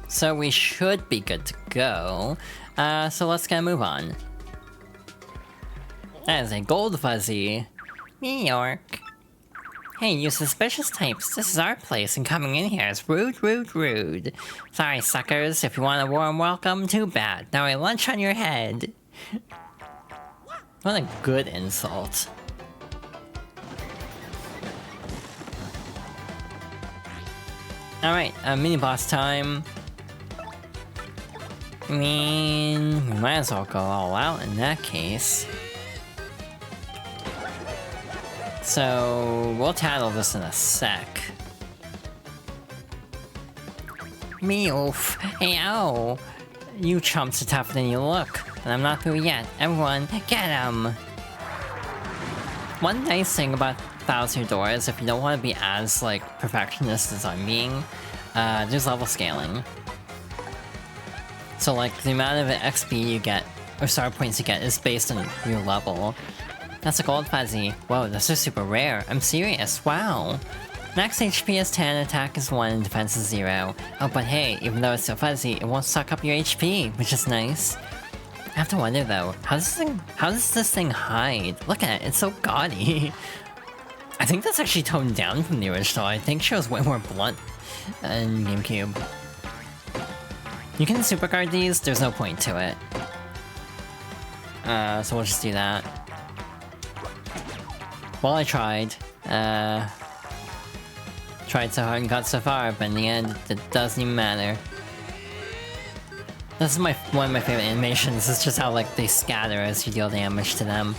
So we should be good to go. So let's get a move on. That is a gold fuzzy. New York. Hey, you suspicious types, this is our place and coming in here is rude, rude, rude. Sorry, suckers, if you want a warm welcome, too bad. Now a lunch on your head. What a good insult. Alright, mini boss time. I mean, we might as well go all out in that case. So, we'll tattle this in a sec. Meof! Hey, ow! You chumps are tougher than you look, and I'm not through yet. Everyone, get him! One nice thing about Thousand Doors, if you don't want to be as, like, perfectionist as I'm being, there's level scaling. So, like, the amount of XP you get, or star points you get, is based on your level. That's a gold fuzzy. Whoa, this is super rare. I'm serious. Wow. Max HP is 10, attack is 1, and defense is 0. Oh, but hey, even though it's so fuzzy, it won't suck up your HP, which is nice. I have to wonder though, how does this thing hide? Look at it, it's so gaudy. I think that's actually toned down from the original. I think she was way more blunt in GameCube. You can superguard these, there's no point to it. So we'll just do that. Well, I tried. Tried so hard and got so far, but in the end, it doesn't even matter. This is one of my favorite animations, it's just how, like, they scatter as you deal damage to them.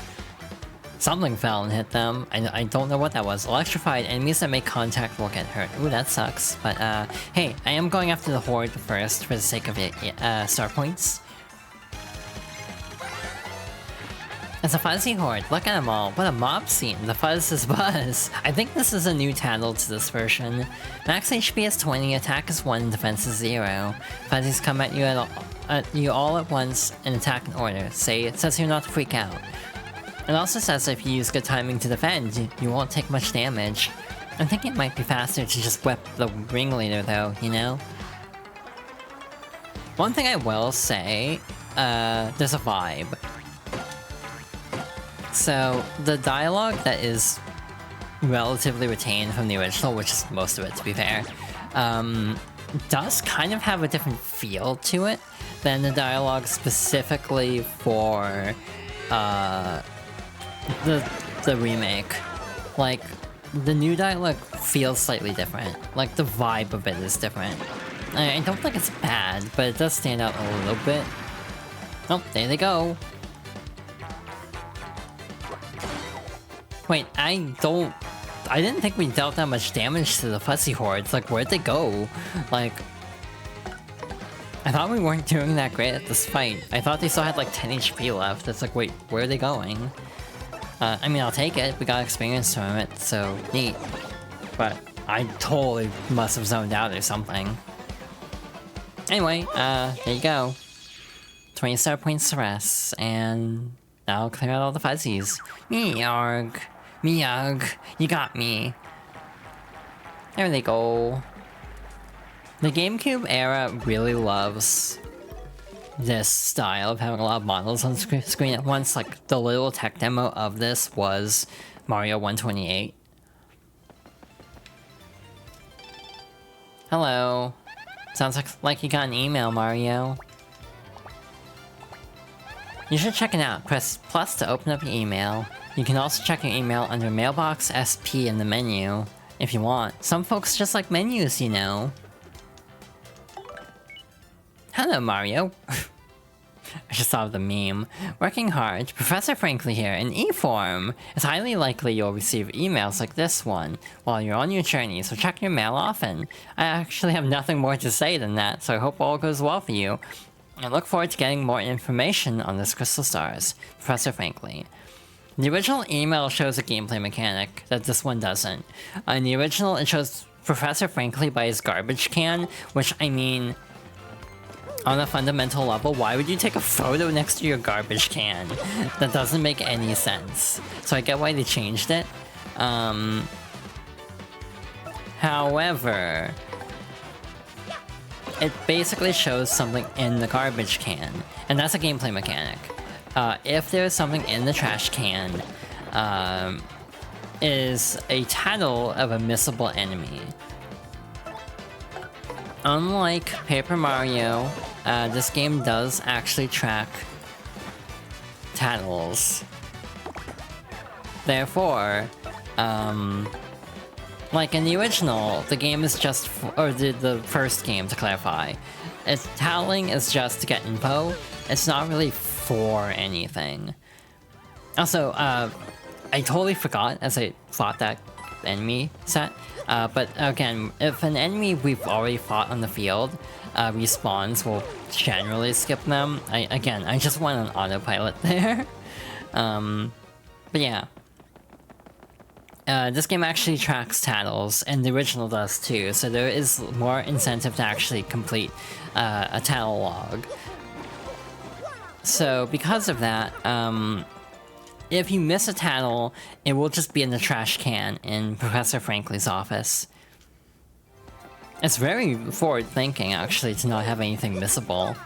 Something fell and hit them. I don't know what that was. Electrified enemies that make contact will get hurt. Ooh, that sucks. But, hey, I am going after the Horde first for the sake of it, star points. It's a fuzzy horde, look at them all, what a mob scene, the fuzz is buzz. I think this is a new title to this version. Max HP is 20, attack is 1, defense is 0. Fuzzies come at you all at once and attack in order. It says here not to freak out. It also says if you use good timing to defend, you won't take much damage. I'm thinking it might be faster to just whip the ringleader though, you know? One thing I will say, there's a vibe. So, the dialogue that is relatively retained from the original, which is most of it to be fair, does kind of have a different feel to it than the dialogue specifically for the remake. Like, the new dialogue feels slightly different. Like, the vibe of it is different. I don't think it's bad, but it does stand out a little bit. Oh, there they go. Wait, I didn't think we dealt that much damage to the fuzzy hordes. Like, where'd they go? Like, I thought we weren't doing that great at this fight. I thought they still had like 10 HP left. It's like, wait, where are they going? I mean, I'll take it. We got experience from it, so neat. But I totally must have zoned out or something. Anyway, there you go. 20 star points to rest, and that'll clear out all the fuzzies. Meowg. Meowg. You got me. There they go. The GameCube era really loves this style of having a lot of models on screen at once. Like, the little tech demo of this was Mario 128. Hello. Sounds like you got an email, Mario. You should check it out. Press plus to open up your email. You can also check your email under Mailbox SP in the menu, if you want. Some folks just like menus, you know. Hello, Mario. I just thought of the meme. Working hard, Professor Frankly here in E-form. It's highly likely you'll receive emails like this one while you're on your journey, so check your mail often. I actually have nothing more to say than that, so I hope all goes well for you. I look forward to getting more information on this Crystal Stars. Professor Frankly. The original email shows a gameplay mechanic that this one doesn't. In the original, it shows Professor Frankly by his garbage can, which, I mean, on a fundamental level, why would you take a photo next to your garbage can? That doesn't make any sense. So I get why they changed it. However, it basically shows something in the garbage can, and that's a gameplay mechanic. If there's something in the trash can, is a title of a missable enemy. Unlike Paper Mario, this game does actually track titles. Therefore, like in the original, the game is just or the first game, to clarify, tattling is just to get info. It's not really for anything. Also, I totally forgot as I fought that enemy set. But again, if an enemy we've already fought on the field respawns, we'll generally skip them. I just went on autopilot there. But yeah. This game actually tracks titles, and the original does too, so there is more incentive to actually complete a title log. So because of that, if you miss a title, it will just be in the trash can in Professor Frankly's office. It's very forward-thinking, actually, to not have anything missable.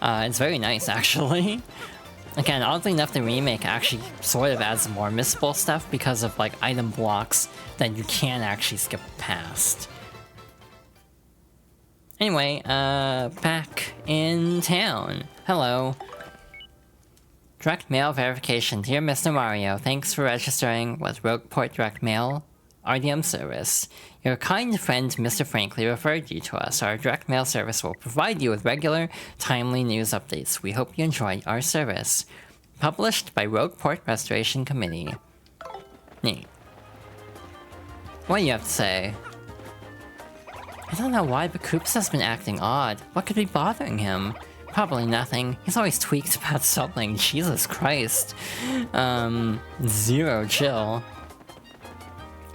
It's very nice, actually. Again, oddly enough, the remake actually sort of adds more missable stuff because of, like, item blocks that you can actually skip past. Anyway, back in town. Hello. Direct mail verification. Dear Mr. Mario, thanks for registering with Rogueport Direct Mail RDM service. Your kind friend Mr. Frankly referred you to us. Our direct mail service will provide you with regular, timely news updates. We hope you enjoy our service. Published by Rogueport Restoration Committee. Neat. What do you have to say? I don't know why, but Koops has been acting odd. What could be bothering him? Probably nothing. He's always tweaked about something. Jesus Christ. Zero chill.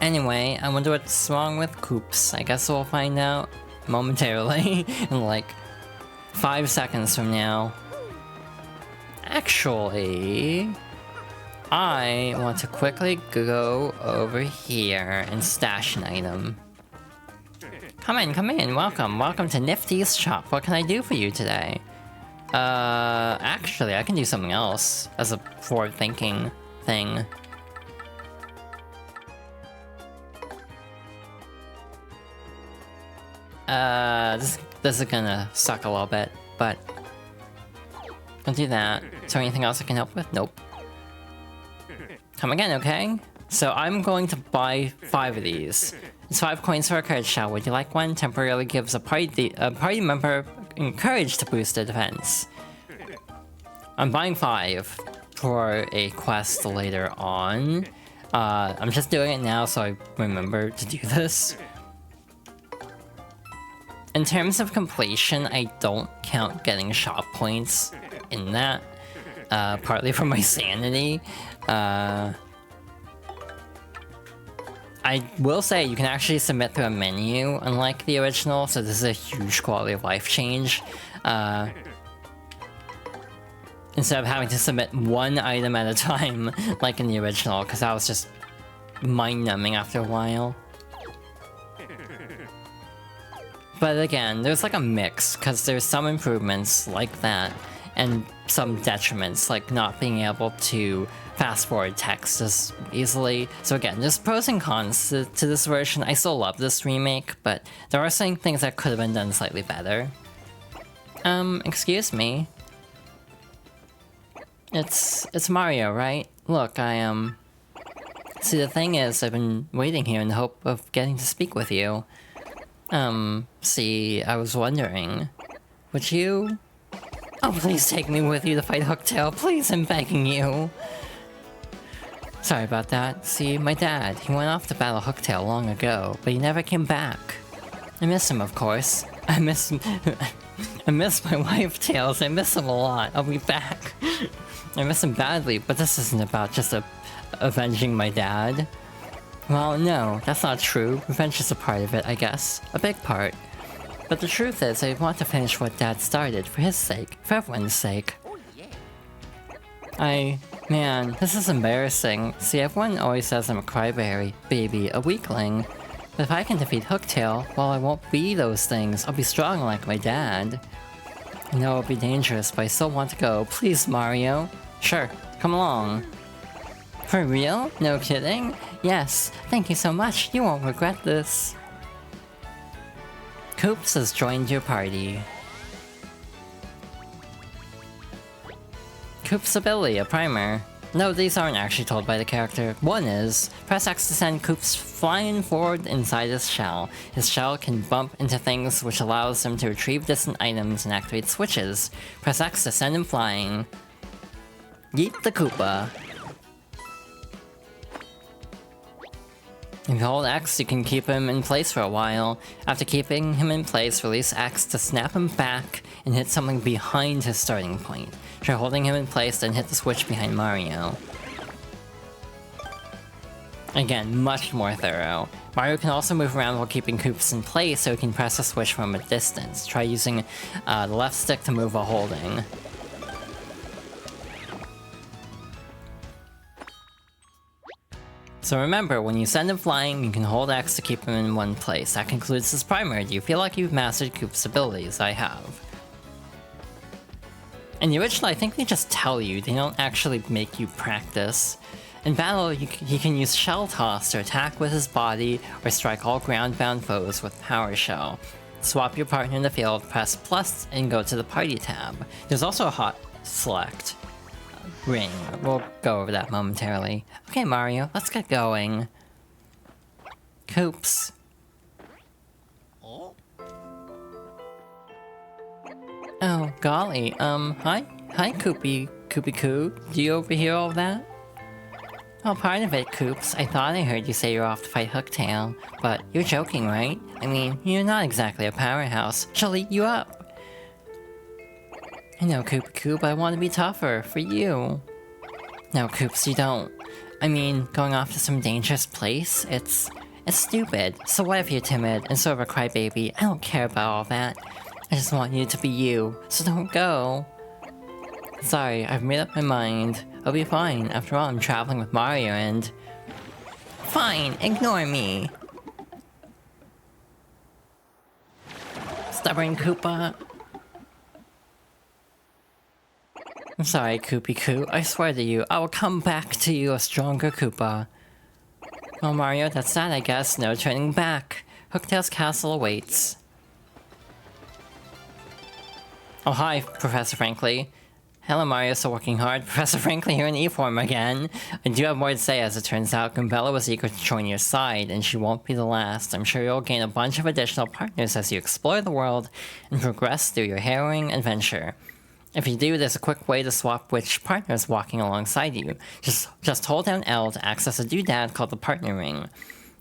Anyway, I wonder what's wrong with Koops. I guess we'll find out momentarily in like 5 seconds from now. Actually, I want to quickly go over here and stash an item. Come in, welcome to Nifty's shop. What can I do for you today? Actually, I can do something else as a forward-thinking thing. This is gonna suck a little bit, but I'll do that. Is there anything else I can help with? Nope. Come again, okay? So I'm going to buy 5 of these. It's 5 coins for a card shell. Would you like one? Temporarily gives a party member encouraged to boost their defense. I'm buying 5 for a quest later on. I'm just doing it now so I remember to do this. In terms of completion, I don't count getting shop points in that. Partly for my sanity. I will say you can actually submit through a menu, unlike the original, so this is a huge quality of life change. Instead of having to submit one item at a time, like in the original, because that was just mind-numbing after a while. But again, there's like a mix, because there's some improvements like that, and some detriments, like not being able to fast-forward text as easily. So again, there's pros and cons to this version. I still love this remake, but there are some things that could have been done slightly better. Excuse me. It's Mario, right? Look, See, the thing is, I've been waiting here in the hope of getting to speak with you. See, I was wondering, would you... Oh, please take me with you to fight Hooktail, please, I'm begging you. Sorry about that. See, my dad, he went off to battle Hooktail long ago, but he never came back. I miss him, of course. I miss my wife, Tails. I miss him a lot. I'll be back. I miss him badly, but this isn't about just avenging my dad. Well, no, that's not true. Revenge is a part of it, I guess. A big part. But the truth is, I want to finish what Dad started, for his sake, for everyone's sake. Man, this is embarrassing. See, everyone always says I'm a crybaby, a weakling. But if I can defeat Hooktail, well, I won't be those things. I'll be strong like my dad. I know it'll be dangerous, but I still want to go. Please, Mario. Sure, come along. For real? No kidding? Yes, thank you so much. You won't regret this. Koops has joined your party. Koop's ability, a primer. No, these aren't actually told by the character. One is, press X to send Koops flying forward inside his shell. His shell can bump into things, which allows him to retrieve distant items and activate switches. Press X to send him flying. Yeet the Koopa. If you hold X, you can keep him in place for a while. After keeping him in place, release X to snap him back and hit something behind his starting point. Try holding him in place, then hit the switch behind Mario. Again, much more thorough. Mario can also move around while keeping Koops in place, so he can press a switch from a distance. Try using the left stick to move while holding. So remember, when you send him flying, you can hold X to keep him in one place. That concludes this primer. Do you feel like you've mastered Koop's abilities? I have. In the original, I think they just tell you, they don't actually make you practice. In battle, he can use Shell Toss to attack with his body, or strike all ground-bound foes with Power Shell. Swap your partner in the field, press plus, and go to the Party tab. There's also a hot select ring. We'll go over that momentarily. Okay, Mario, let's get going. Koops. Oh, golly. Hi, Koopy Koo. Do you overhear all that? Well, part of it, Koops. I thought I heard you say you're off to fight Hooktail, but you're joking, right? I mean, you're not exactly a powerhouse. She'll eat you up. I know, Koopy Koo, but I want to be tougher, for you. No, Koops, you don't. I mean, going off to some dangerous place, it's stupid. So what if you're timid and sort of a crybaby? I don't care about all that. I just want you to be you, so don't go. Sorry, I've made up my mind. I'll be fine. After all, I'm traveling with Mario and... Fine, ignore me. Stubborn Koopa. I'm sorry, Koopy Koo. I swear to you, I will come back to you a stronger Koopa. Well, Mario, that's that, I guess. No turning back. Hooktail's castle awaits. Oh, hi, Professor Frankly. Hello, Mario, still working hard. Professor Frankly here in E-form again. I do have more to say, as it turns out. Gumbella was eager to join your side, and she won't be the last. I'm sure you'll gain a bunch of additional partners as you explore the world and progress through your harrowing adventure. If you do, there's a quick way to swap which partner is walking alongside you. Just hold down L to access a doodad called the partner ring.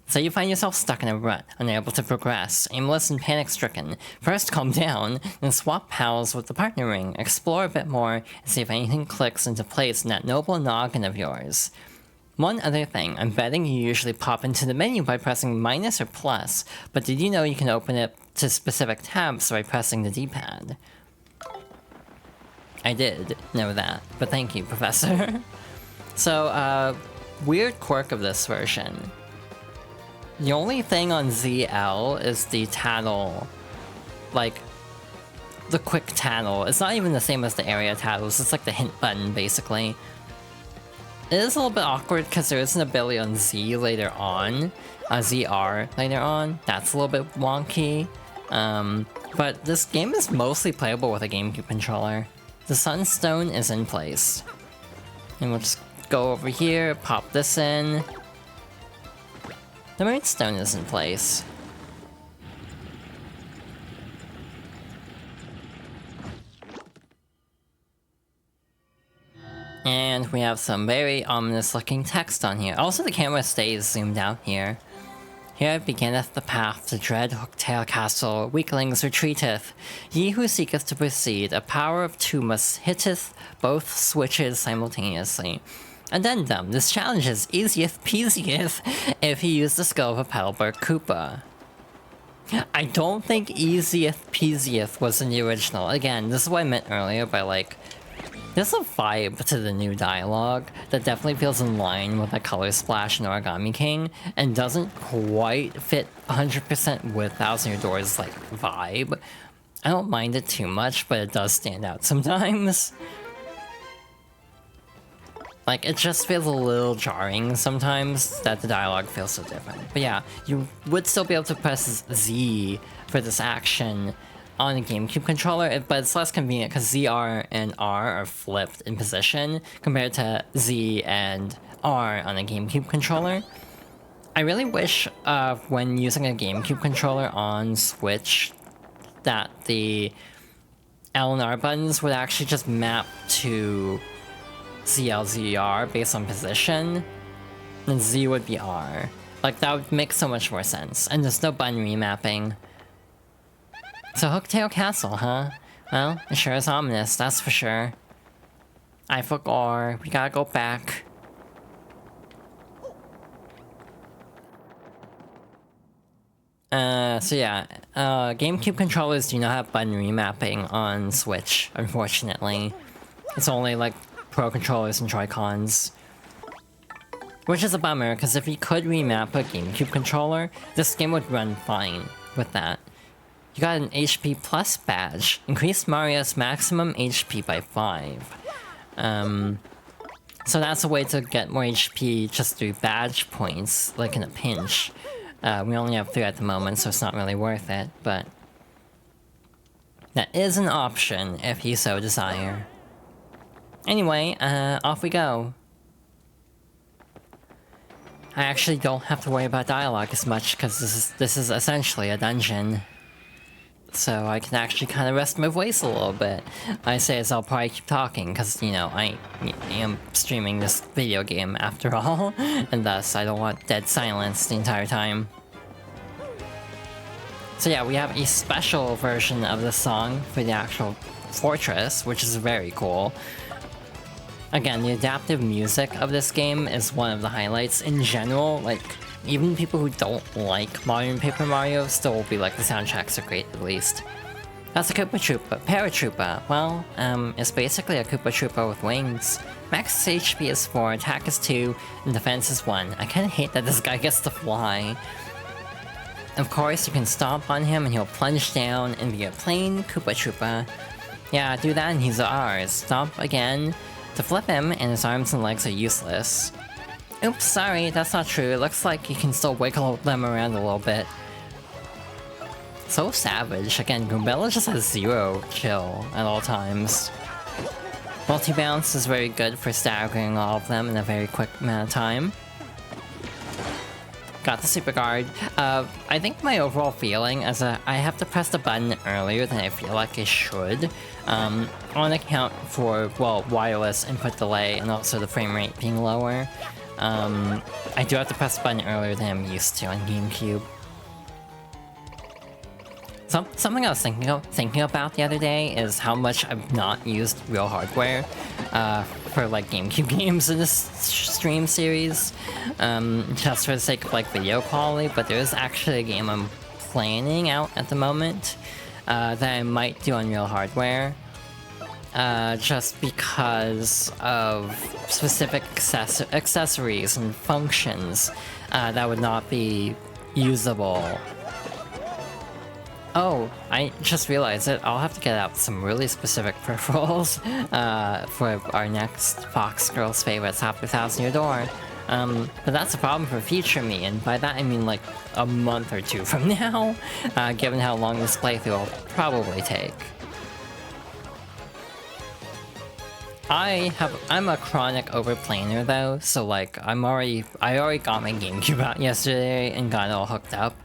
So you find yourself stuck in a rut, unable to progress, aimless and panic-stricken. First, calm down, then swap pals with the partner ring, explore a bit more, and see if anything clicks into place in that noble noggin of yours. One other thing, I'm betting you usually pop into the menu by pressing minus or plus, but did you know you can open it to specific tabs by pressing the D-pad? I did know that, but thank you, Professor. So, weird quirk of this version. The only thing on ZL is the tattle, like, the quick tattle. It's not even the same as the area tattles, it's like the hint button, basically. It is a little bit awkward because there is an ability on Z later on, ZR later on. That's a little bit wonky. But this game is mostly playable with a GameCube controller. The Sunstone is in place. And we'll just go over here, pop this in. The Moonstone is in place. And we have some very ominous looking text on here. Also, the camera stays zoomed out here. Here beginneth the path to dread Hooktail Castle, weaklings retreateth. Ye who seeketh to proceed, a power of two must hitteth both switches simultaneously. Addendum, this challenge is easiest peasiest if you use the skill of a Paddleberg Koopa. I don't think easiest peasiest was in the original. Again, this is what I meant earlier by like, There's a vibe to the new dialogue that definitely feels in line with the Color Splash and Origami King, and doesn't quite fit 100% with Thousand Year Door's like vibe. I don't mind it too much, but it does stand out sometimes. Like, it just feels a little jarring sometimes that the dialogue feels so different. But yeah, you would still be able to press Z for this action on a GameCube controller, but it's less convenient because ZR and R are flipped in position compared to Z and R on a GameCube controller. I really wish when using a GameCube controller on Switch that the L and R buttons would actually just map to ZLZR based on position, and Z would be R. Like, that would make so much more sense, and there's no button remapping. So Hooktail Castle, huh? Well, it sure is ominous, that's for sure. I forgot, we gotta go back. So yeah, GameCube controllers do not have button remapping on Switch, unfortunately. It's only like Pro controllers and Joy-Cons. Which is a bummer, because if you could remap a GameCube controller, this game would run fine with that. You got an HP Plus badge. Increased Mario's maximum HP by 5. So that's a way to get more HP just through badge points, like in a pinch. We only have 3 at the moment, so it's not really worth it, but that is an option if you so desire. Anyway, off we go. I actually don't have to worry about dialogue as much because this is essentially a dungeon. So I can actually kind of rest my voice a little bit. I say as I'll probably keep talking because, you know, I am streaming this video game after all, and thus I don't want dead silence the entire time. So yeah, we have a special version of the song for the actual fortress, which is very cool. Again, the adaptive music of this game is one of the highlights in general. Like, even people who don't like modern Paper Mario still will be like, the soundtracks are great at least. That's a Koopa Troopa. Paratroopa. Well, it's basically a Koopa Troopa with wings. Max HP is 4, attack is 2, and defense is 1. I kinda hate that this guy gets to fly. Of course, you can stomp on him and he'll plunge down and be a plain Koopa Troopa. Yeah, do that and he's ours. Stomp again to flip him, and his arms and legs are useless. Oops, sorry, that's not true. It looks like you can still wiggle them around a little bit. So savage. Again, Goombella just has 0 chill at all times. Multi-bounce is very good for staggering all of them in a very quick amount of time. Got the super guard. I think my overall feeling is I have to press the button earlier than I feel like I should, on account for, well, wireless input delay and also the frame rate being lower. I do have to press the button earlier than I'm used to on GameCube. Something I was thinking about the other day is how much I've not used real hardware for like GameCube games in this stream series, just for the sake of like video quality. But there is actually a game I'm planning out at the moment that I might do on real hardware, just because of specific accessories and functions that would not be usable. Oh, I just realized it. I'll have to get out some really specific peripherals for our next Fox Girls Favorites after Thousand Year Door. But that's a problem for future me, and by that I mean like a month or 2 from now, given how long this playthrough will probably take. I'm a chronic overplaner though, so like I already got my GameCube out yesterday and got it all hooked up.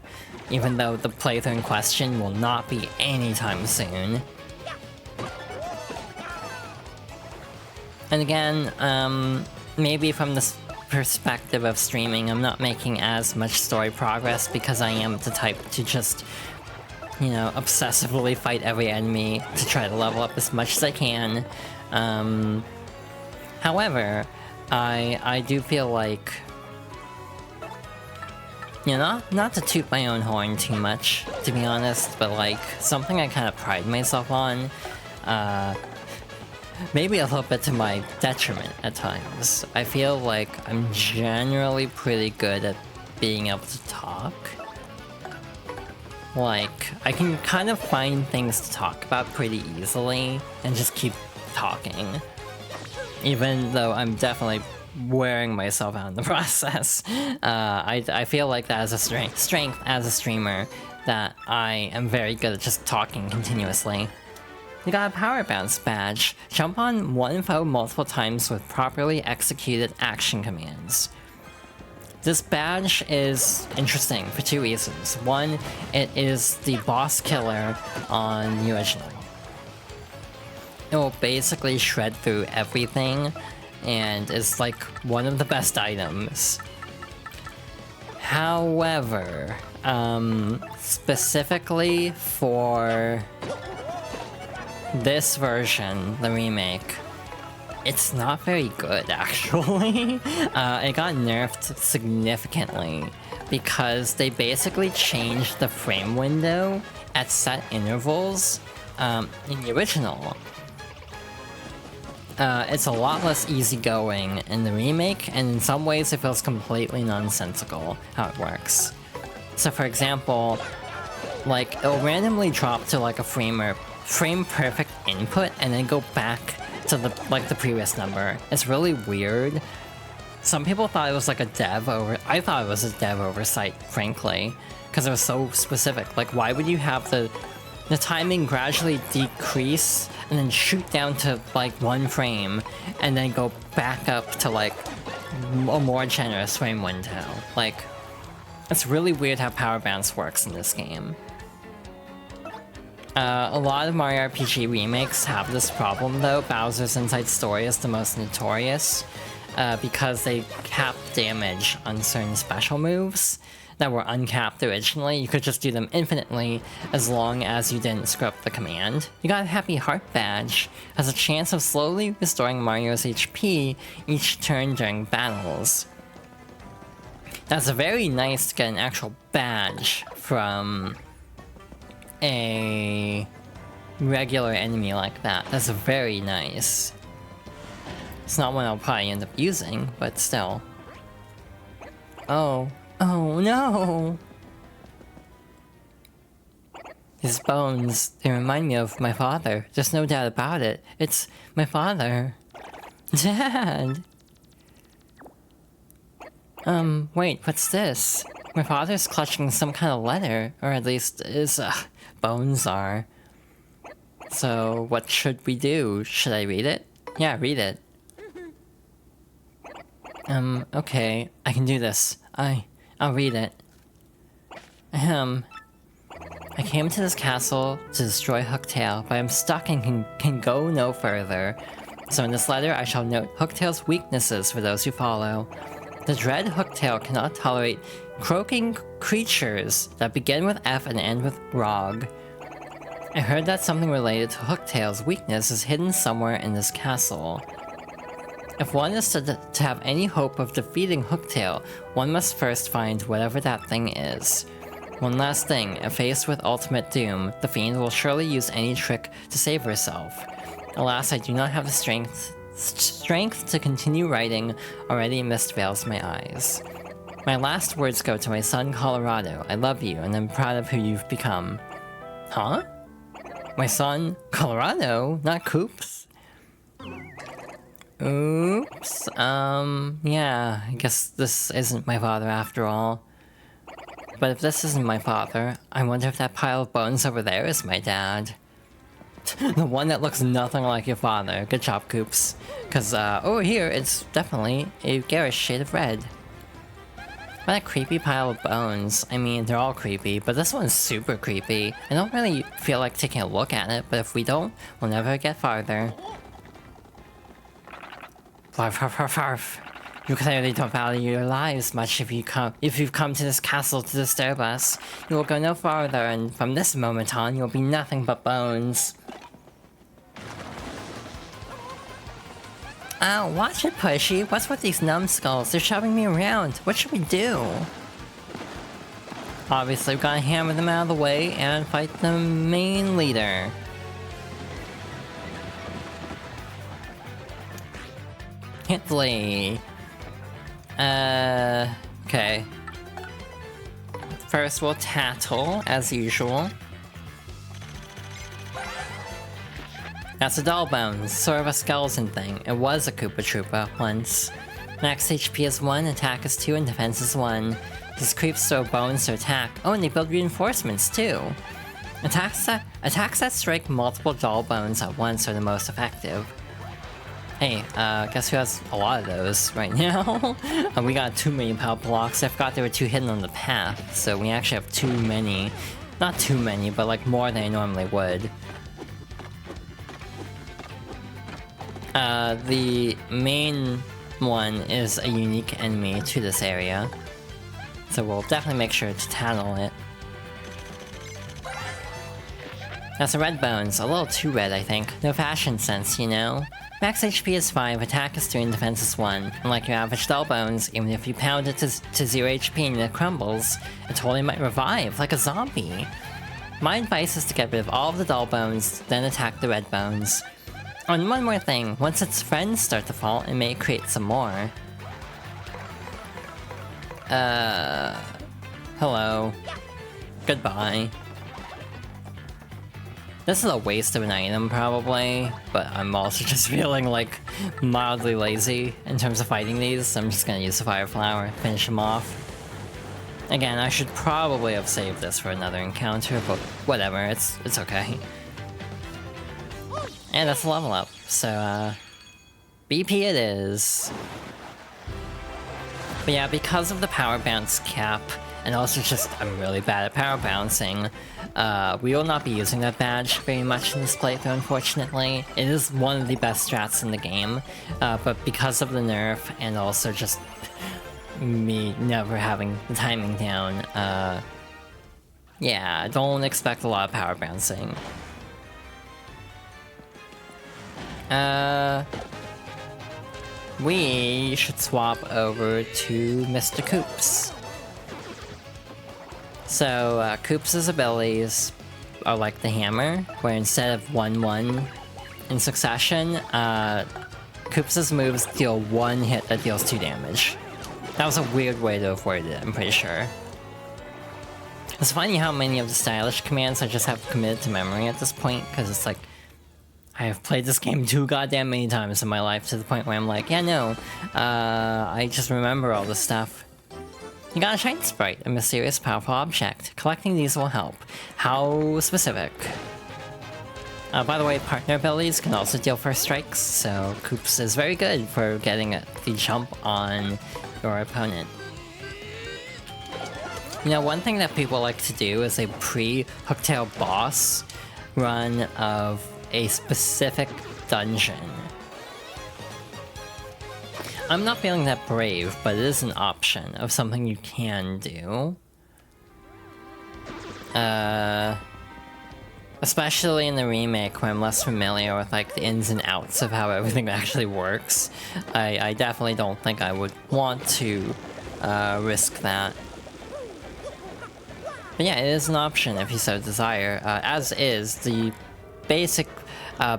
Even though the playthrough in question will not be anytime soon. And again, maybe from the perspective of streaming, I'm not making as much story progress because I am the type to just, you know, obsessively fight every enemy to try to level up as much as I can. However, I do feel like, you know, not to toot my own horn too much, to be honest, but like, something I kind of pride myself on, maybe a little bit to my detriment at times. I feel like I'm generally pretty good at being able to talk. Like, I can kind of find things to talk about pretty easily and just keep talking. Even though I'm definitely wearing myself out in the process. I feel like that is a strength as a streamer, that I am very good at just talking continuously. You got a power bounce badge. Jump on one foe multiple times with properly executed action commands. This badge is interesting for two reasons. One, it is the boss killer on the original. It will basically shred through everything and is like one of the best items. However, specifically for this version, the remake, it's not very good actually. It got nerfed significantly because they basically changed the frame window at set intervals in the original. It's a lot less easygoing in the remake, and in some ways it feels completely nonsensical how it works. So for example, like, it'll randomly drop to like a frame perfect input and then go back to the previous number. It's really weird. Some people thought it was like I thought it was a dev oversight, frankly, because it was so specific. Like, why would you have the timing gradually decrease and then shoot down to like 1 frame and then go back up to like a more generous frame window? Like, it's really weird how power bounce works in this game. A lot of Mario RPG remakes have this problem though. Bowser's Inside Story is the most notorious because they cap damage on certain special moves that were uncapped originally. You could just do them infinitely as long as you didn't screw up the command. You got a Happy Heart badge. Has a chance of slowly restoring Mario's HP each turn during battles. That's very nice to get an actual badge from a regular enemy like that. That's very nice. It's not one I'll probably end up using, but still. Oh no! His bones, they remind me of my father. There's no doubt about it. It's my father. Dad! Wait, what's this? My father's clutching some kind of letter, or at least his, bones are. So, what should we do? Should I read it? Yeah, read it. Okay, I can do this. I'll read it. I came to this castle to destroy Hooktail, but I'm stuck and can go no further. So in this letter, I shall note Hooktail's weaknesses for those who follow. The dread Hooktail cannot tolerate croaking creatures that begin with F and end with Rog. I heard that something related to Hooktail's weakness is hidden somewhere in this castle. If one is to have any hope of defeating Hooktail, one must first find whatever that thing is. One last thing, if faced with ultimate doom, the fiend will surely use any trick to save herself. Alas, I do not have the strength to continue writing. Already mist veils my eyes. My last words go to my son Colorado. I love you, and I'm proud of who you've become. Huh? My son Colorado? Not Coops? Oops, yeah, I guess this isn't my father after all. But if this isn't my father, I wonder if that pile of bones over there is my dad. The one that looks nothing like your father. Good job, Coops. Cause, over here, it's definitely a garish shade of red. What a creepy pile of bones. I mean, they're all creepy, but this one's super creepy. I don't really feel like taking a look at it, but if we don't, we'll never get farther. Farf, farf, farf, farf. You clearly don't value your lives much if you've come to this castle to disturb us. You will go no farther, and from this moment on, you'll be nothing but bones. Oh, watch it, Pushy. What's with these numbskulls? They're shoving me around. What should we do? Obviously, we've gotta hammer them out of the way and fight the main leader. Hitly. Okay. First we'll tattle, as usual. That's a doll bones, sort of a skeleton thing. It was a Koopa Troopa once. Max HP is 1, attack is 2, and defense is 1. These creeps throw bones to attack. Oh, and they build reinforcements too. Attacks that strike multiple doll bones at once are the most effective. Hey, guess who has a lot of those right now? And we got too many power blocks. I forgot there were 2 hidden on the path, so we actually have too many. Not too many, but like more than I normally would. The main one is a unique enemy to this area, so we'll definitely make sure to tattle it. That's a red bones, a little too red I think. No fashion sense, you know? Max HP is 5, attack is 3, and defense is 1. Unlike your average doll bones, even if you pound it to 0 HP and it crumbles, it totally might revive, like a zombie. My advice is to get rid of all of the doll bones, then attack the red bones. Oh, and one more thing, once its friends start to fall, it may create some more. Hello. Goodbye. This is a waste of an item, probably, but I'm also just feeling, like, mildly lazy in terms of fighting these, so I'm just gonna use the Fire Flower, finish them off. Again, I should probably have saved this for another encounter, but whatever, it's okay. And that's a level up, so, BP it is. But yeah, because of the power bounce cap, and also just I'm really bad at power bouncing, we will not be using that badge very much in this playthrough, unfortunately. It is one of the best strats in the game, but because of the nerf, and also just me never having the timing down, yeah, don't expect a lot of power bouncing. We should swap over to Mr. Koops. So, Koops' abilities are like the hammer, where instead of 1-1 in succession, Koops' moves deal 1 hit that deals 2 damage. That was a weird way to avoid it, I'm pretty sure. It's funny how many of the stylish commands I just have committed to memory at this point, because it's like, I have played this game too goddamn many times in my life to the point where I'm like, yeah, no, I just remember all this stuff. You got a shiny sprite, a mysterious powerful object. Collecting these will help. How specific? By the way, partner abilities can also deal first strikes, so Koops is very good for getting the jump on your opponent. You know, one thing that people like to do is a pre-Hooktail boss run of a specific dungeon. I'm not feeling that brave, but it is an option of something you can do. Especially in the remake, where I'm less familiar with like the ins and outs of how everything actually works. I definitely don't think I would want to risk that. But yeah, it is an option if you so desire, as is the basic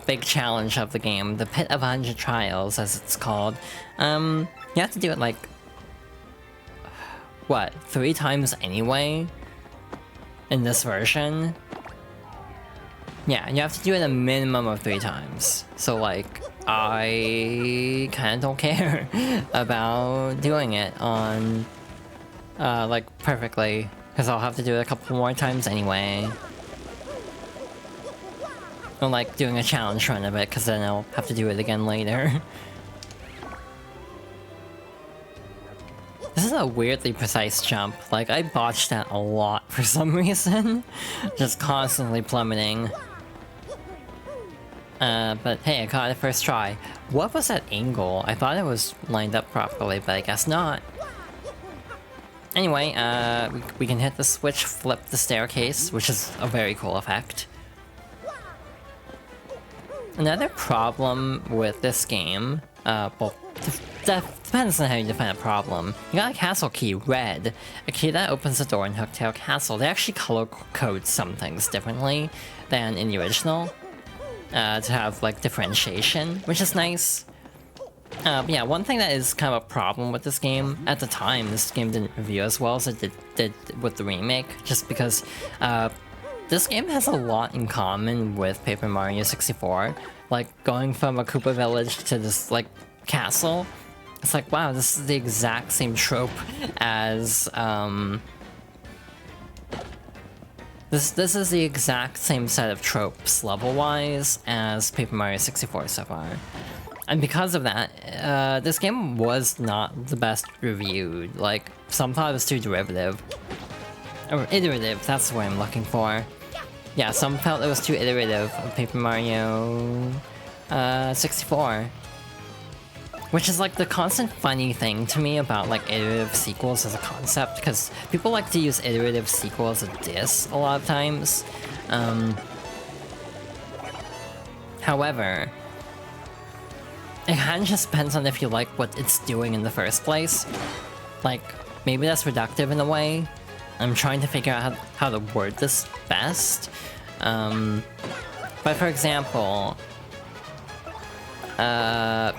big challenge of the game, the Pit of 100 Trials, as it's called. You have to do it like, what, 3 times anyway? In this version? Yeah, you have to do it a minimum of 3 times. So like, I kinda don't care about doing it on, like, perfectly, because I'll have to do it a couple more times anyway. Or like doing a challenge run of it, because then I'll have to do it again later. This is a weirdly precise jump. Like, I botched that a lot for some reason. Just constantly plummeting. But hey, I got it first try. What was that angle? I thought it was lined up properly, but I guess not. Anyway, we can hit the switch, flip the staircase, which is a very cool effect. Another problem with this game, well, depends on how you define a problem. You got a castle key, red. A key that opens the door in Hooktail Castle. They actually color code some things differently than in the original, to have, like, differentiation, which is nice. But yeah, one thing that is kind of a problem with this game, at the time, this game didn't review as well as it did with the remake, just because this game has a lot in common with Paper Mario 64. Like, going from a Koopa village to this, like, castle, it's like, wow, this is the exact same trope as, This is the exact same set of tropes, level-wise, as Paper Mario 64 so far. And because of that, this game was not the best reviewed. Like, some thought it was too derivative. Or iterative, that's the word I'm looking for. Yeah, some felt it was too iterative of Paper Mario 64. Which is like the constant funny thing to me about like iterative sequels as a concept, because people like to use iterative sequel as a diss a lot of times. However, it kind of just depends on if you like what it's doing in the first place. Like, maybe that's reductive in a way. I'm trying to figure out how to word this best. But for example,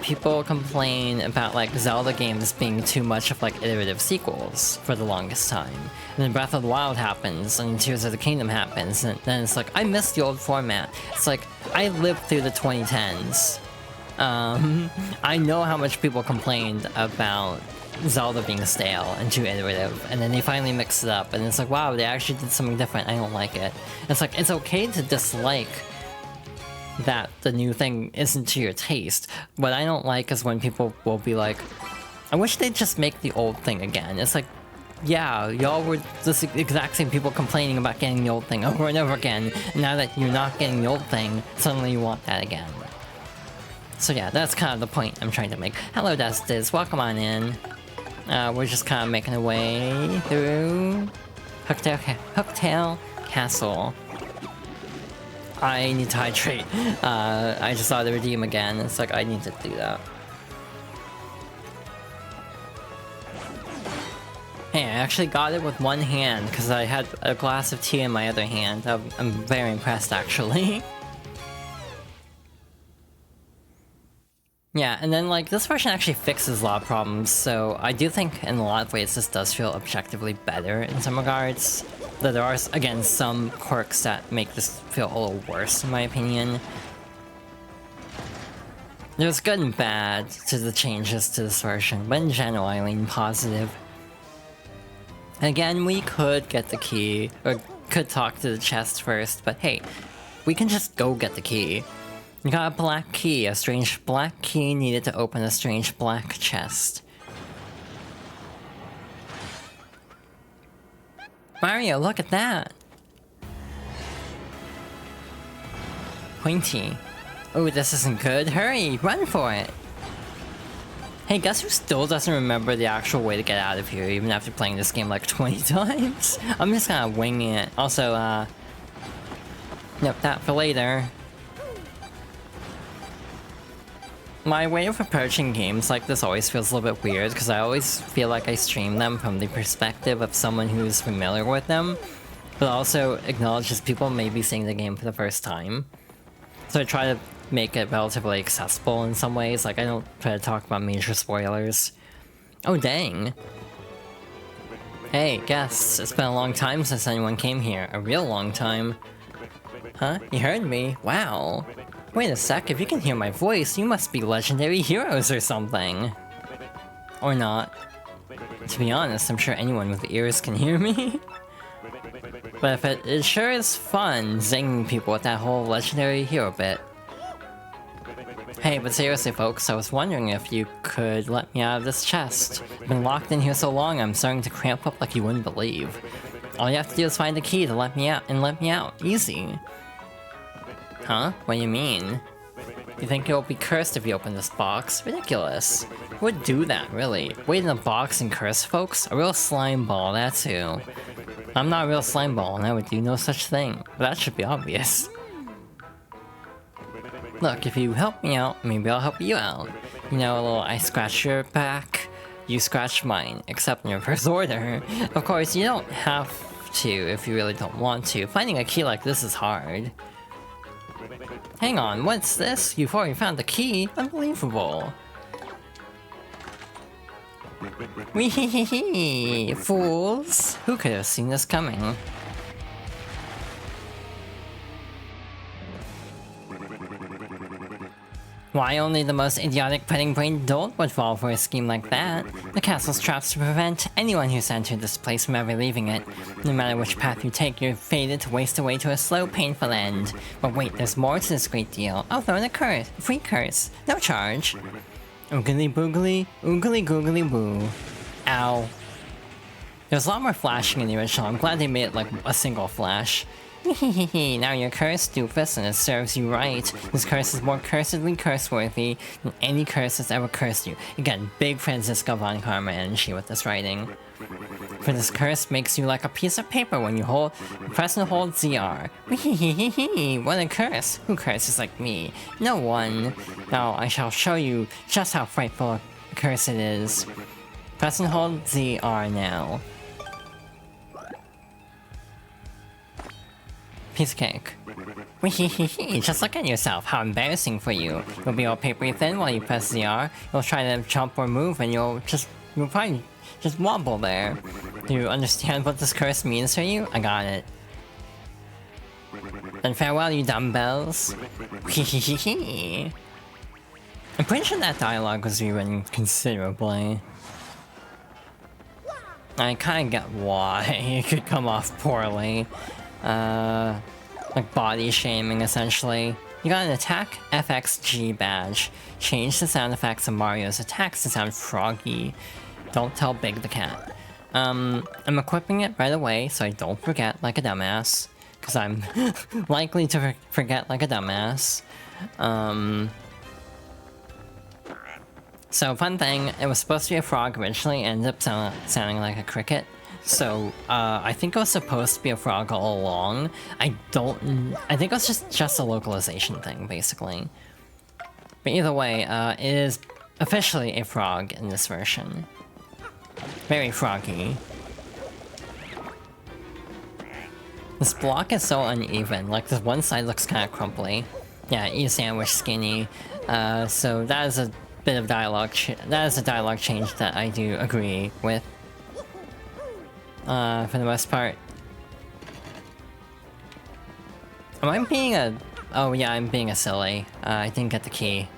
people complain about like Zelda games being too much of like iterative sequels for the longest time. And then Breath of the Wild happens, and Tears of the Kingdom happens, and then it's like, I miss the old format. It's like, I lived through the 2010s. I know how much people complained about Zelda being stale and too iterative, and then they finally mixed it up, and it's like, wow, they actually did something different, I don't like it. It's like, it's okay to dislike that the new thing isn't to your taste. What I don't like is when people will be like, I wish they'd just make the old thing again. It's like, yeah, y'all were the exact same people complaining about getting the old thing over and over again. Now that you're not getting the old thing, suddenly you want that again. So yeah, that's kind of the point I'm trying to make. Hello, Destis, welcome on in. We're just kind of making our way through Hooktail Castle. I need to hydrate. I just saw the redeem again. It's like, I need to do that. Hey, I actually got it with one hand because I had a glass of tea in my other hand. I'm very impressed, actually. Yeah, and then like this version actually fixes a lot of problems, so I do think in a lot of ways this does feel objectively better in some regards. Though there are, again, some quirks that make this feel a little worse in my opinion. There's good and bad to the changes to this version, but in general I lean positive. Again, we could get the key, or could talk to the chest first, but hey, we can just go get the key. You got a black key, a strange black key needed to open a strange black chest. Mario, look at that! Pointy. Oh, this isn't good. Hurry, run for it! Hey, guess who still doesn't remember the actual way to get out of here, even after playing this game like 20 times? I'm just kinda winging it. Also, nope, that for later. My way of approaching games like this always feels a little bit weird, because I always feel like I stream them from the perspective of someone who's familiar with them, but also acknowledges people may be seeing the game for the first time. So I try to make it relatively accessible in some ways, like I don't try to talk about major spoilers. Oh dang. Hey, guests, it's been a long time since anyone came here, a real long time. Huh? You heard me? Wow. Wait a sec, if you can hear my voice, you must be legendary heroes or something. Or not. To be honest, I'm sure anyone with ears can hear me. But it sure is fun zinging people with that whole legendary hero bit. Hey, but seriously folks, I was wondering if you could let me out of this chest. I've been locked in here so long, I'm starting to cramp up like you wouldn't believe. All you have to do is find the key to let me out, and let me out. Easy. Huh? What do you mean? You think you'll be cursed if you open this box? Ridiculous. Who would do that, really? Wait in a box and curse folks? A real slime ball, that's who. I'm not a real slime ball, and I would do no such thing. But that should be obvious. Look, if you help me out, maybe I'll help you out. You know, a little I scratch your back, you scratch mine, except in reverse order. Of course, you don't have to if you really don't want to. Finding a key like this is hard. Hang on, what's this? You've already found the key? Unbelievable. Wee fools! Who could have seen this coming? Why only the most idiotic petting-brained dolt would fall for a scheme like that? The castle's traps to prevent anyone who's entered this place from ever leaving it. No matter which path you take, you're fated to waste away to a slow, painful end. But wait, there's more to this great deal. I'll throw in a curse. Free curse. No charge. Oogly boogly, oogly googly boo. Ow. There's a lot more flashing in the original. I'm glad they made it like a single flash. Now you're cursed, doofus, and it serves you right. This curse is more cursedly curse-worthy than any curse that's ever cursed you. Again, big Francisco von Karma energy with this writing. For this curse makes you like a piece of paper when you press and hold ZR. What a curse! Who curses like me? No one. Now I shall show you just how frightful a curse it is. Press and hold ZR now. Piece of cake. Just look at yourself, how embarrassing for you. You'll be all papery thin while you press ZR. You'll try to jump or move and you'll probably just wobble there. Do you understand what this curse means for you? I got it. Then farewell, you dumbbells. I'm pretty sure that dialogue was rewritten considerably. I kinda get why it could come off poorly. Like body shaming, essentially. You got an attack FXG badge. Change the sound effects of Mario's attacks to sound froggy. Don't tell Big the cat. I'm equipping it right away so I don't forget like a dumbass. Because I'm likely to forget like a dumbass. So fun thing, it was supposed to be a frog originally, ended up sounding like a cricket. So, I think it was supposed to be a frog all along. I think it was just a localization thing, basically. But either way, it is officially a frog in this version. Very froggy. This block is so uneven, like this one side looks kind of crumply. Yeah, eat a sandwich skinny. So that is a bit of dialogue, that is a dialogue change that I do agree with. For the most part. Am I being a... Oh yeah, I'm being a silly. I didn't get the key.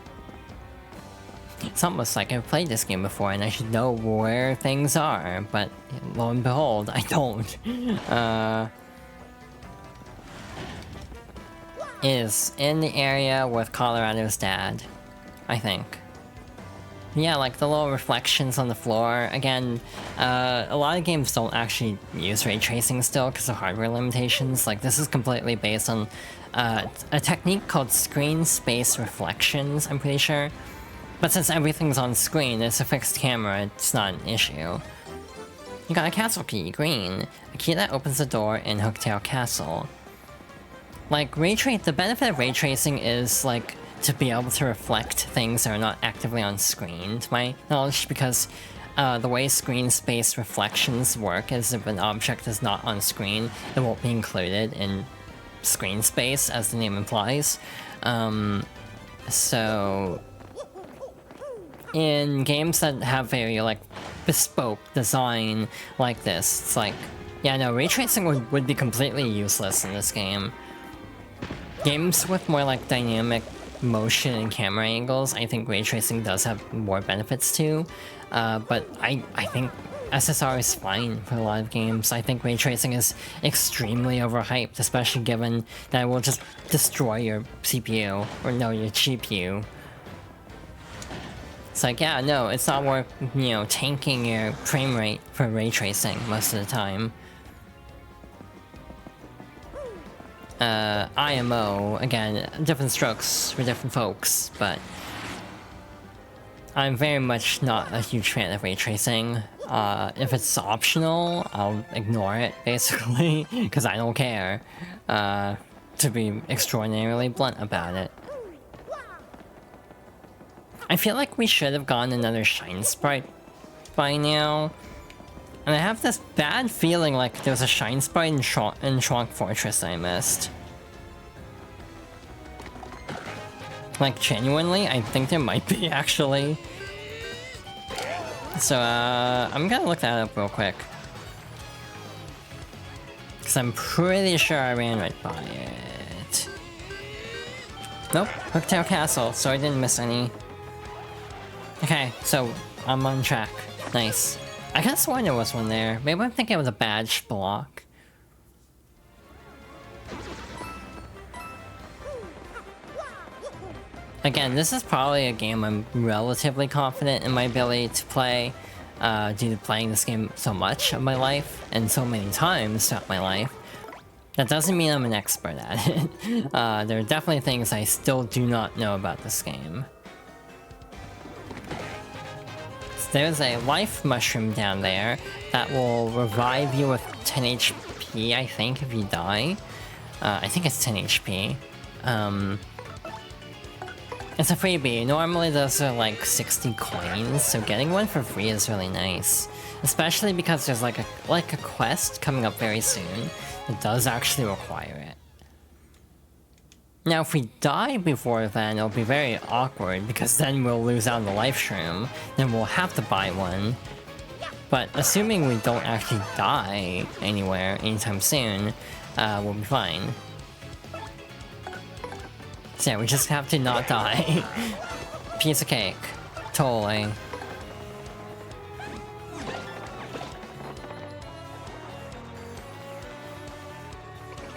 It's almost like I've played this game before and I should know where things are, but lo and behold, I don't. Is in the area with Colorado's dad, I think. Yeah, like the little reflections on the floor. Again, a lot of games don't actually use ray tracing still because of hardware limitations. Like, this is completely based on a technique called screen space reflections, I'm pretty sure. But since everything's on screen, it's a fixed camera, it's not an issue. You got a castle key, green. A key that opens the door in Hooktail Castle. Like, the benefit of ray tracing is, like, to be able to reflect things that are not actively on screen, to my knowledge, because the way screen space reflections work is if an object is not on screen, it won't be included in screen space, as the name implies. So in games that have very, like, bespoke design like this, it's like, yeah, no, ray tracing would be completely useless in this game. Games with more, like, dynamic motion and camera angles, I think ray tracing does have more benefits too, but I think SSR is fine for a lot of games. I think ray tracing is extremely overhyped, especially given that it will just destroy your CPU, or no, your GPU. It's like, yeah, no, it's not worth, you know, tanking your frame rate for ray tracing most of the time. IMO, again, different strokes for different folks, but I'm very much not a huge fan of ray tracing. If it's optional, I'll ignore it, basically, because I don't care, to be extraordinarily blunt about it. I feel like we should have gotten another Shine Sprite by now. And I have this bad feeling like there was a Shine Sprite in Schwank Fortress I missed. Like, genuinely, I think there might be, actually. So, I'm gonna look that up real quick. Because I'm pretty sure I ran right by it. Nope, Hooktail Castle, so I didn't miss any. Okay, so I'm on track. Nice. I could've sworn there was one there. Maybe I'm thinking it was a badge block. Again, this is probably a game I'm relatively confident in my ability to play, due to playing this game so much of my life, and so many times throughout my life. That doesn't mean I'm an expert at it. There are definitely things I still do not know about this game. So there's a life mushroom down there that will revive you with 10 HP, I think, if you die. I think it's 10 HP. It's a freebie. Normally those are like 60 coins, so getting one for free is really nice. Especially because there's like a quest coming up very soon that does actually require it. Now if we die before then, it'll be very awkward because then we'll lose out on the life shroom, then we'll have to buy one. But assuming we don't actually die anywhere anytime soon, we'll be fine. So yeah, we just have to not die. Piece of cake. Totally.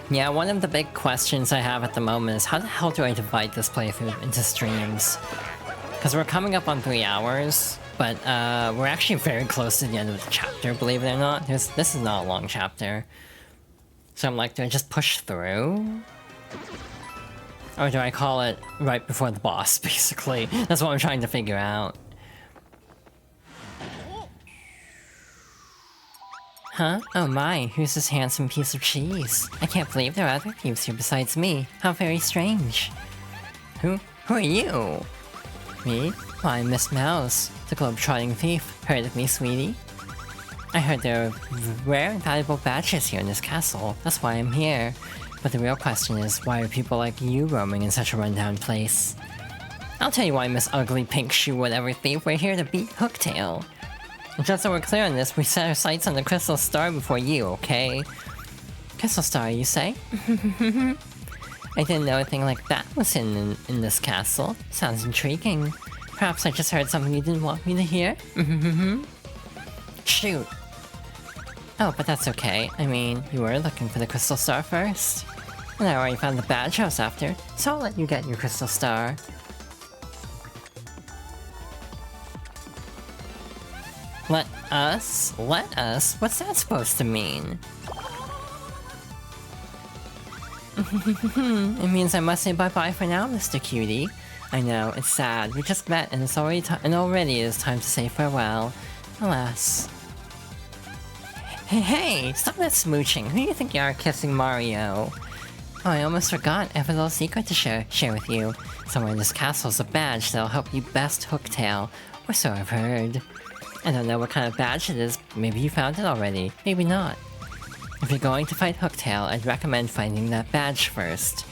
Yeah, one of the big questions I have at the moment is how the hell do I divide this playthrough into streams? Because we're coming up on 3 hours, but we're actually very close to the end of the chapter, believe it or not. This is not a long chapter. So I'm like, do I just push through? Or do I call it right before the boss, basically? That's what I'm trying to figure out. Huh? Oh my, who's this handsome piece of cheese? I can't believe there are other thieves here besides me. How very strange. Who are you? Me? Well, I'm Miss Mouse, the globe-trotting thief. Heard of me, sweetie? I heard there are rare and valuable badges here in this castle. That's why I'm here. But the real question is, why are people like you roaming in such a rundown place? I'll tell you why, Miss Ugly Pink Shoe Whatever Thief, we're here to beat Hooktail. And just so we're clear on this, we set our sights on the Crystal Star before you, okay? Crystal Star, you say? I didn't know anything like that was in this castle. Sounds intriguing. Perhaps I just heard something you didn't want me to hear? Shoot. Oh, but that's okay. I mean, you were looking for the Crystal Star first. And I already found the badge I was after, so I'll let you get your Crystal Star. Let us? Let us? What's that supposed to mean? It means I must say bye-bye for now, Mr. Cutie. I know, it's sad. We just met and it's already it is time to say farewell. Alas. Hey, stop that smooching. Who do you think you are kissing Mario? Oh, I almost forgot. I have a little secret to share with you. Somewhere in this castle is a badge that'll help you best Hooktail. Or so I've heard. I don't know what kind of badge it is. Maybe you found it already. Maybe not. If you're going to fight Hooktail, I'd recommend finding that badge first.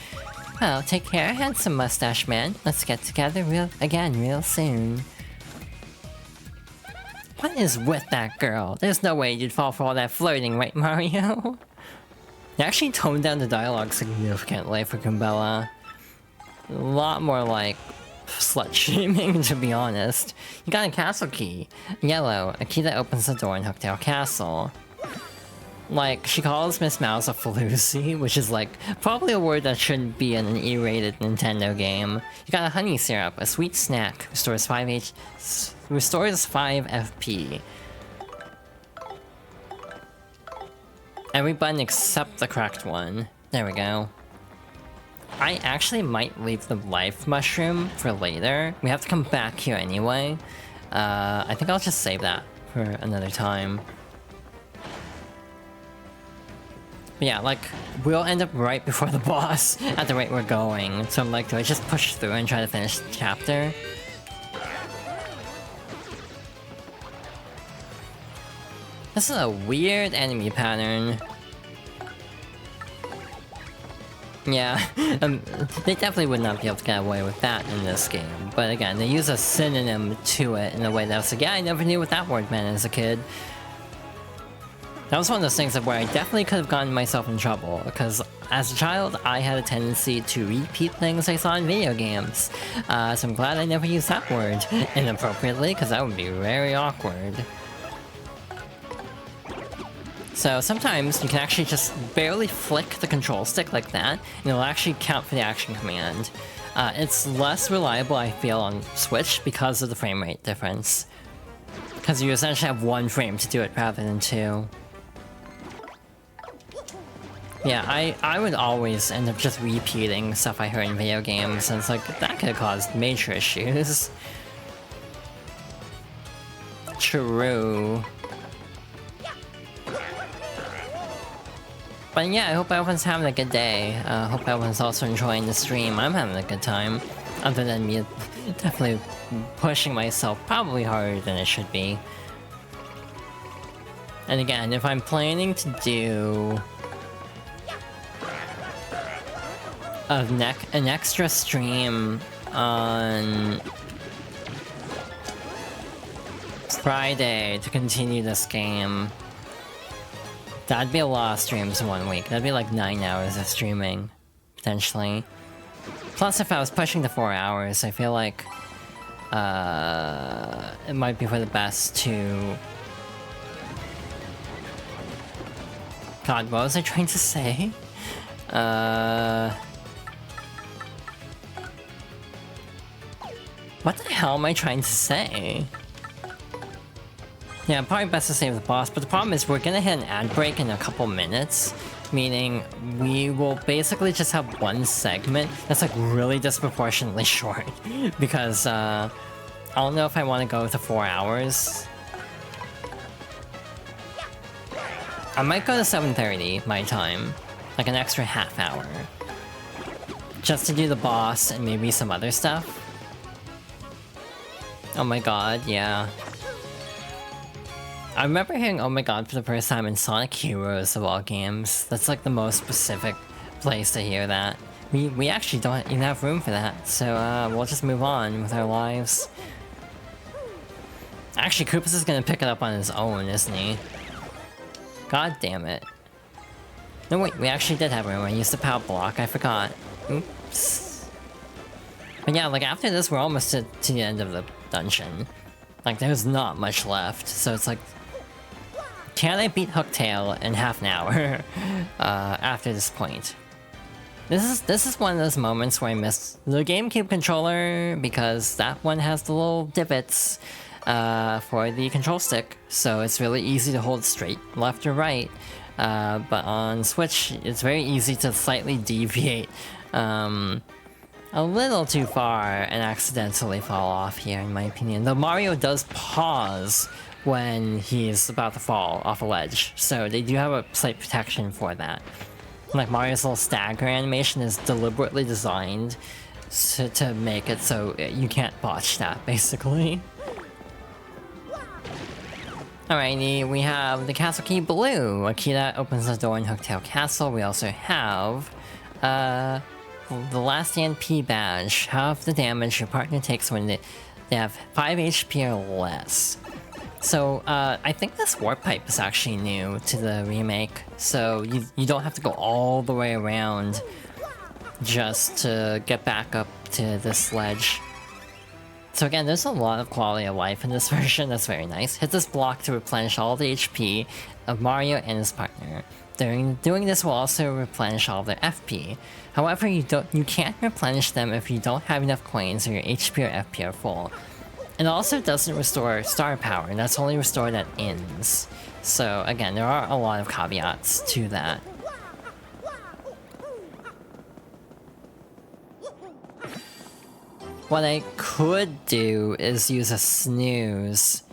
Well, take care, handsome mustache man. Let's get together real soon. What is with that girl? There's no way you'd fall for all that flirting, right, Mario? They actually toned down the dialogue significantly for Kumbella. A lot more like slut-shaming, to be honest. You got a castle key. Yellow, a key that opens the door in Hooktail Castle. Like, she calls Miss Mouse a floozy, which is like, probably a word that shouldn't be in an E-rated Nintendo game. You got a honey syrup, a sweet snack, restores 5 FP. Every button except the correct one. There we go. I actually might leave the life mushroom for later. We have to come back here anyway. I think I'll just save that for another time. But yeah, like, we'll end up right before the boss at the rate we're going. So I'm like, do I just push through and try to finish the chapter? This is a weird enemy pattern. Yeah, they definitely would not be able to get away with that in this game. But again, they use a synonym to it in a way that was like, yeah, I never knew what that word meant as a kid. That was one of those things where I definitely could have gotten myself in trouble, because as a child, I had a tendency to repeat things I saw in video games. So I'm glad I never used that word inappropriately, because that would be very awkward. So sometimes you can actually just barely flick the control stick like that, and it'll actually count for the action command. It's less reliable, I feel, on Switch because of the frame rate difference. Because you essentially have 1 frame to do it rather than 2. Yeah, I would always end up just repeating stuff I heard in video games, and it's like, that could have caused major issues. True. But yeah, I hope everyone's having a good day. Hope everyone's also enjoying the stream. I'm having a good time. Other than me definitely pushing myself probably harder than it should be. And again, if I'm planning to do an extra stream on Friday to continue this game, that'd be a lot of streams in 1 week. That'd be like 9 hours of streaming, potentially. Plus, if I was pushing to 4 hours, I feel like it might be for the best to... God, what was I trying to say? What the hell am I trying to say? Yeah, probably best to save the boss, but the problem is we're gonna hit an ad break in a couple minutes, meaning we will basically just have 1 segment that's like really disproportionately short, because I don't know if I want to go to 4 hours. I might go to 7:30 my time, like an extra half hour, just to do the boss and maybe some other stuff. Oh my god, yeah. I remember hearing "oh my god" for the first time in Sonic Heroes of all games. That's like the most specific place to hear that. We actually don't even have room for that, so we'll just move on with our lives. Actually, Koopas is gonna pick it up on his own, isn't he? God damn it. No wait, we actually did have room. I used the power block, I forgot. Oops. But yeah, like after this we're almost to the end of the dungeon. Like there's not much left, so it's like... Can I beat Hooktail in half an hour after this point? This is one of those moments where I miss the GameCube controller, because that one has the little divots for the control stick, so it's really easy to hold straight left or right. But on Switch, it's very easy to slightly deviate a little too far and accidentally fall off here, in my opinion. Though Mario does pause when he's about to fall off a ledge, so they do have a slight protection for that. Like Mario's little stagger animation is deliberately designed to make it so you can't botch that, basically. Alrighty, we have the Castle Key Blue, a key that opens the door in Hooktail Castle. We also have the last stand P badge. Half the damage your partner takes when they have 5 HP or less. So, I think this warp pipe is actually new to the remake, so you don't have to go all the way around just to get back up to this ledge. So again, there's a lot of quality of life in this version, that's very nice. Hit this block to replenish all the HP of Mario and his partner. Doing this will also replenish all their FP. However, you can't replenish them if you don't have enough coins or your HP or FP are full. It also doesn't restore star power, and that's only restored at ends. So again, there are a lot of caveats to that. What I could do is use a snooze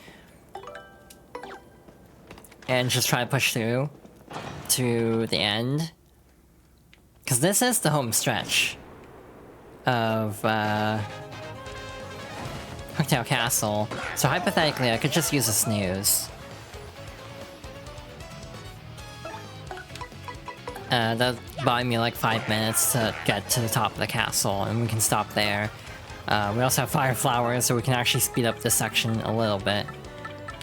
and just try to push through to the end. Because this is the home stretch of Hooktail Castle, so hypothetically I could just use a snooze. buy me like 5 minutes to get to the top of the castle, and we can stop there. We also have fire flowers, so we can actually speed up this section a little bit.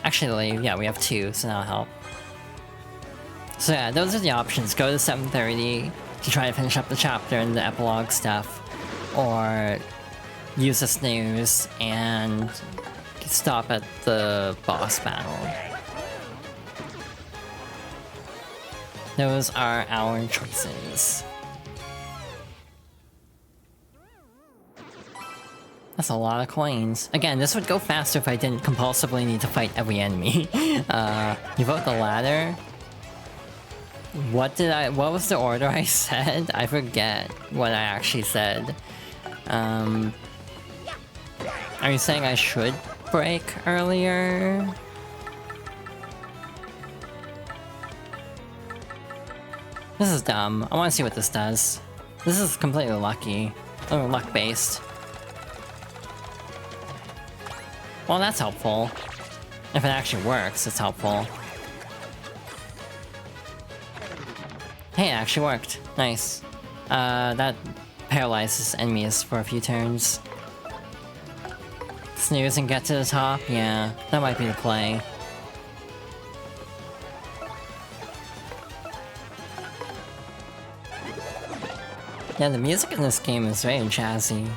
Actually, yeah, we have 2, so that'll help. So yeah, those are the options. Go to 7:30 to try to finish up the chapter and the epilogue stuff, or use a snooze and stop at the boss battle. Those are our choices. That's a lot of coins. Again, this would go faster if I didn't compulsively need to fight every enemy. You vote the ladder? What was the order I said? I forget what I actually said. Are you saying I should break earlier? This is dumb. I want to see what this does. This is completely lucky. Or luck-based. Well, that's helpful. If it actually works, it's helpful. Hey, it actually worked. Nice. That paralyzes enemies for a few turns. Snooze and get to the top? Yeah, that might be the play. Yeah, the music in this game is very jazzy.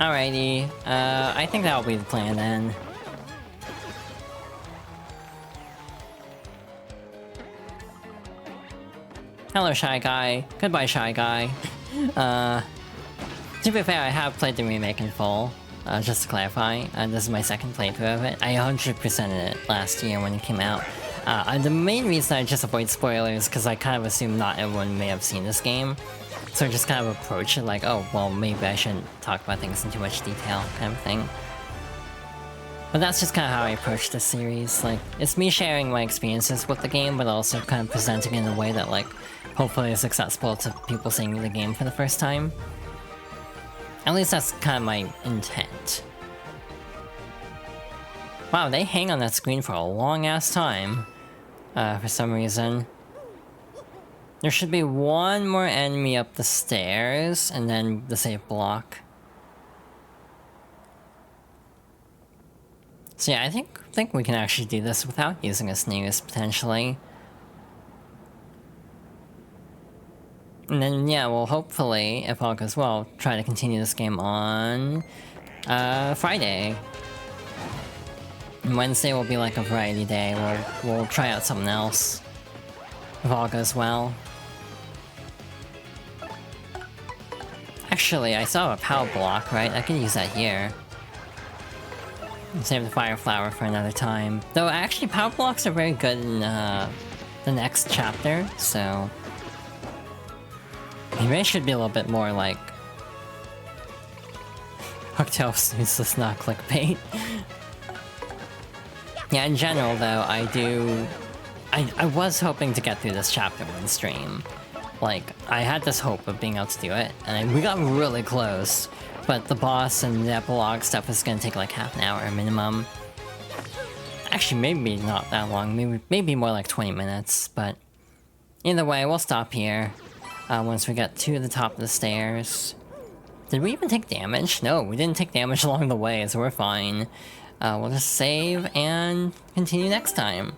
Alrighty, I think that'll be the plan then. Hello, Shy Guy. Goodbye, Shy Guy. To be fair, I have played the remake in full, just to clarify. This is my second playthrough of it. I 100%ed it last year when it came out. The main reason I just avoid spoilers because I kind of assume not everyone may have seen this game. So I just kind of approach it like, oh, well, maybe I shouldn't talk about things in too much detail, kind of thing. But that's just kind of how I approach this series. Like, it's me sharing my experiences with the game, but also kind of presenting it in a way that, like, hopefully is accessible to people seeing the game for the first time. At least that's kind of my intent. Wow, they hang on that screen for a long-ass time. For some reason. There should be one more enemy up the stairs, and then the save block. So yeah, I think we can actually do this without using a snooze, potentially. And then, yeah, we'll hopefully, if all goes well, try to continue this game on Friday. And Wednesday will be like a variety day. We'll try out something else, if all goes well. Actually, I saw a power block, right? I can use that here. Save the fire flower for another time. Though, actually, power blocks are very good in the next chapter, so... Maybe I should be a little bit more like... Hooktail useless, not clickbait. Yeah, in general, though, I was hoping to get through this chapter in stream. Like, I had this hope of being able to do it, and we got really close. But the boss and the epilogue stuff is gonna take like half an hour minimum. Actually, maybe not that long, maybe more like 20 minutes, but... Either way, we'll stop here. Once we get to the top of the stairs. Did we even take damage? No, we didn't take damage along the way, so we're fine. We'll just save and continue next time.